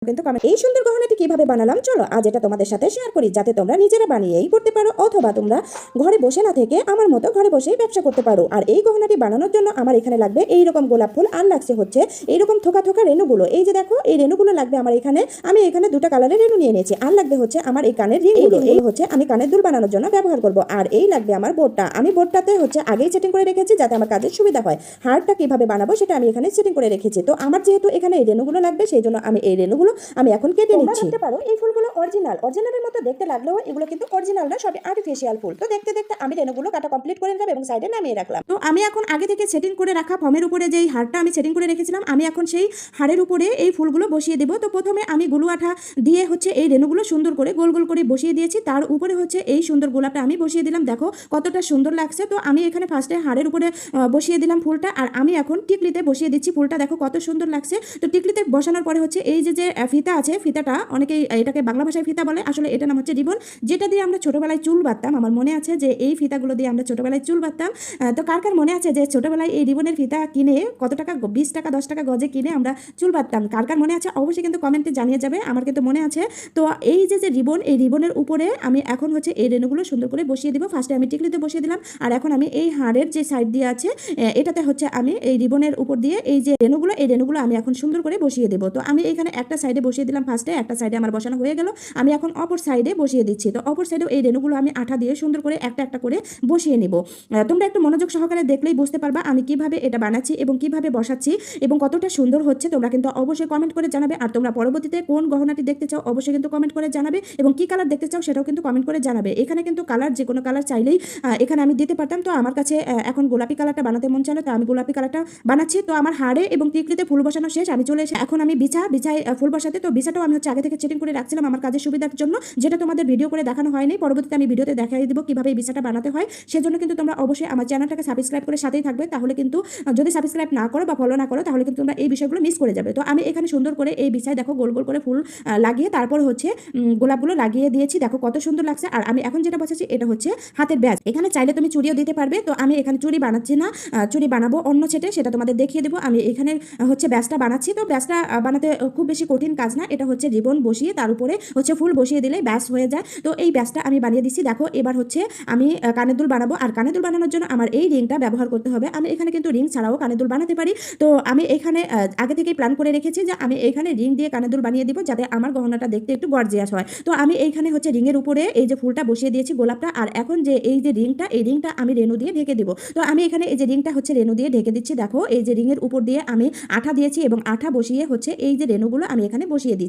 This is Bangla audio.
কিন্তু কমেন্ট। এই সুন্দর গহনাটি কিভাবে বানালাম চলো আজ এটা তোমাদের সাথে শেয়ার করি, যাতে তোমরা নিজেরা বানিয়েই করতে পারো অথবা তোমরা ঘরে বসে না থেকে আমার মতো ঘরে বসেই ব্যবসা করতে পারো। আর এই গহনাটি বানানোর জন্য আমার এখানে লাগবে এইরকম গোলাপ ফুল, আর লাগছে হচ্ছে এইরকম থোকা থোকা রেণুগুলো। এই যে দেখো এই রেণুগুলো লাগবে আমার এখানে। আমি এখানে দুটো কালারের রেণু নিয়ে নিয়েছি। আর লাগবে হচ্ছে আমার এই কানের রিংগুলো, এই হচ্ছে আমি কানের দুল বানানোর জন্য ব্যবহার করব। আর এই লাগবে আমার বোর্ডটা। আমি বোর্ডটাতে হচ্ছে আগেই সেটিং করে রেখেছি যাতে আমার কাজের সুবিধা হয়। হারটা কিভাবে বানাবো সেটা আমি এখানে সেটিং করে রেখেছি। তো আমার যেহেতু এখানে এই রেণুগুলো লাগবে সেই জন্য আমি এই রেণুগুলো আমি এখন কেটে নিচ্ছি। দেখতে পারো এই ফুলগুলো অরিজিনালের মতো দেখতে লাগলেও এগুলো কিন্তু অরিজিনাল না, সবই আর্টিফিশিয়াল ফুল। তো দেখতে দেখতে আমি রেণুগুলো কাটা কমপ্লিট করে নিলাম এবং সাইডে নামিয়ে রাখলাম। তো আমি এখন আগে থেকে সেটিং করে রাখা ফর্মের উপরে যেই হারটা আমি সেটিং করে রেখেছিলাম, আমি এখন সেই হারের উপরে এই ফুলগুলো বসিয়ে দেবো। তো প্রথমে আমি গুলু আঠা দিয়ে হচ্ছে এই রেণুগুলো সুন্দর করে গোল গোল করে বসিয়ে দিয়েছি। তার উপরে হচ্ছে এই সুন্দর গোলাপটা আমি বসিয়ে দিলাম। দেখো কতটা সুন্দর লাগছে। তো আমি এখানে ফার্স্টে হারের উপরে বসিয়ে দিলাম ফুলটা, আর আমি এখন টিকলিতে বসিয়ে দিচ্ছি ফুলটা। দেখো কত সুন্দর লাগছে। তো টিকলিতে বসানোর পরে হচ্ছে এই যে ফিতা আছে, ফিতাটা অনেকেই এটাকে বাংলা ভাষায় ফিতা বলে, আসলে এটা নাম হচ্ছে রিবন, যেটা দিয়ে আমরা ছোটবেলায় চুল বাঁধতাম। আমার মনে আছে যে এই ফিতাগুলো দিয়ে আমরা ছোটবেলায় চুল বাঁধতাম। তো কার কার মনে আছে যে ছোটবেলায় এই রিবনের ফিতা কিনে কত টাকা, 20 টাকা 10 টাকা গজে কিনে আমরা চুল বাঁধতাম? কার কার মনে আছে অবশ্যই কিন্তু কমেন্টে জানিয়ে যাবে। আমার কিন্তু মনে আছে। তো এই যে রিবন, এই রিবনের উপরে আমি এখন হচ্ছে এই রেণুগুলো সুন্দর করে বসিয়ে দিব। ফার্স্টে আমি টিকলিতে বসিয়ে দিলাম, আর এখন আমি এই হাড়ের যে সাইড দিয়ে আছে এটাতে হচ্ছে আমি এই রিবনের উপর দিয়ে এই যে রেণুগুলো, এই রেণুগুলো আমি এখন সুন্দর করে বসিয়ে দেবো। তো আমি এখানে একটা সাইডে বসিয়ে দিলাম ফার্স্টে, একটা সাইডে আমার বসানো হয়ে গেল। আমি এখন অপর সাইডে বসিয়ে দিচ্ছি। তো অপর সাইডেও এই রেণুগুলো আমি আঠা দিয়ে সুন্দর করে একটা একটা করে বসিয়ে নিব। তোমরা একটু মনোযোগ সহকারে দেখলেই বুঝতে পারবা আমি কিভাবে এটা বানাচ্ছি এবং কিভাবে বসাচ্ছি এবং কতটা সুন্দর হচ্ছে। তোমরা কিন্তু অবশ্যই কমেন্ট করে জানাবে। আর তোমরা পরবর্তীতে কোন গহনাটি দেখতে চাও অবশ্যই কিন্তু কমেন্ট করে জানাবে, এবং কি কালার দেখতে চাও সেটাও কিন্তু কমেন্ট করে জানাবে। এখানে কিন্তু কালার যে কোনো কালার চাইলেই এখানে আমি দিতে পারতাম। তো আমার কাছে এখন গোলাপি কালারটা বানাতে মন চাইলো, তো আমি গোলাপি কালারটা বানাচ্ছি। তো আমার হাড়ে এবং টিকলিতে ফুল বসানো শেষ, আমি চলে এসে এখন আমি বিছায় ফুল বসাতে। তো বিছাটাও আমি হচ্ছে আগে থেকে সেটিং করে রাখছিলাম আমার কাজের সুবিধার জন্য, যেটা তোমাদের ভিডিও করে দেখানো হয়নি। পরবর্তীতে আমি ভিডিওতে দেখাই দিব কিভাবে এই বিছাটা বানাতে হয়। সেজন্য কিন্তু তোমরা অবশ্যই আমার চ্যানেলটাকে সাবস্ক্রাইব করে সাথেই থাকবে। তাহলে কিন্তু যদি সাবস্ক্রাইব না করো বা ফলো না করো তাহলে কিন্তু তোমরা এই বিষয়গুলো মিস করে যাবে। তো আমি এখানে সুন্দর করে এই বিছায় দেখো গোল গোল করে ফুল লাগিয়ে তারপর হচ্ছে গোলাপগুলো লাগিয়ে দিয়েছি। দেখো কত সুন্দর লাগছে। আর আমি এখন যেটা বসাচ্ছি এটা হচ্ছে হাতের ব্যাজ। এখানে চাইলে তুমি চুড়িও দিতে পারবে। তো আমি এখানে চুড়ি বানাচ্ছি না, চুড়ি বানাবো অন্য সেটে, সেটা তোমাদের দেখিয়ে দেবো। আমি এখানে হচ্ছে ব্যাজটা বানাচ্ছি। তো ব্যাজটা বানাতে খুব বেশি কঠিন কাজ না, এটা হচ্ছে রিবন বসিয়ে তার উপরে হচ্ছে ফুল বসিয়ে দিলে ব্যাস হয়ে যায়। তো এই ব্যাজটা আমি বানিয়ে দিচ্ছি। দেখো এবার হচ্ছে আমি কানের দুল বানাবো। আর কানের দুল বানানোর জন্য আমার এই রিংটা ব্যবহার করতে হবে। আমি এখানে কিন্তু রিং ছাড়াও কানের দুল বানাতে পারি। তো আমি এখানে আগে থেকেই প্ল্যান করে রেখেছি যে আমি এখানে রিং দিয়ে কানের দুল বানিয়ে দিব যাতে আমার গহনাটা দেখতে একটু গর্জিয়াস হয়। তো আমি এইখানে হচ্ছে রিংয়ের উপরে এই যে ফুলটা বসিয়ে দিয়েছি গোলাপটা, আর এখন যে এই যে রিংটা, এই রিংটা আমি রেণু দিয়ে ঢেকে দিব। তো আমি এখানে এই যে রিংটা হচ্ছে রেণু দিয়ে ঢেকে দিচ্ছি। দেখো এই যে রিংয়ের উপর দিয়ে আমি আঠা দিয়েছি এবং আঠা বসিয়ে হচ্ছে এই যে রেণুগুলো আমি এখানে বসিয়ে দিচ্ছি।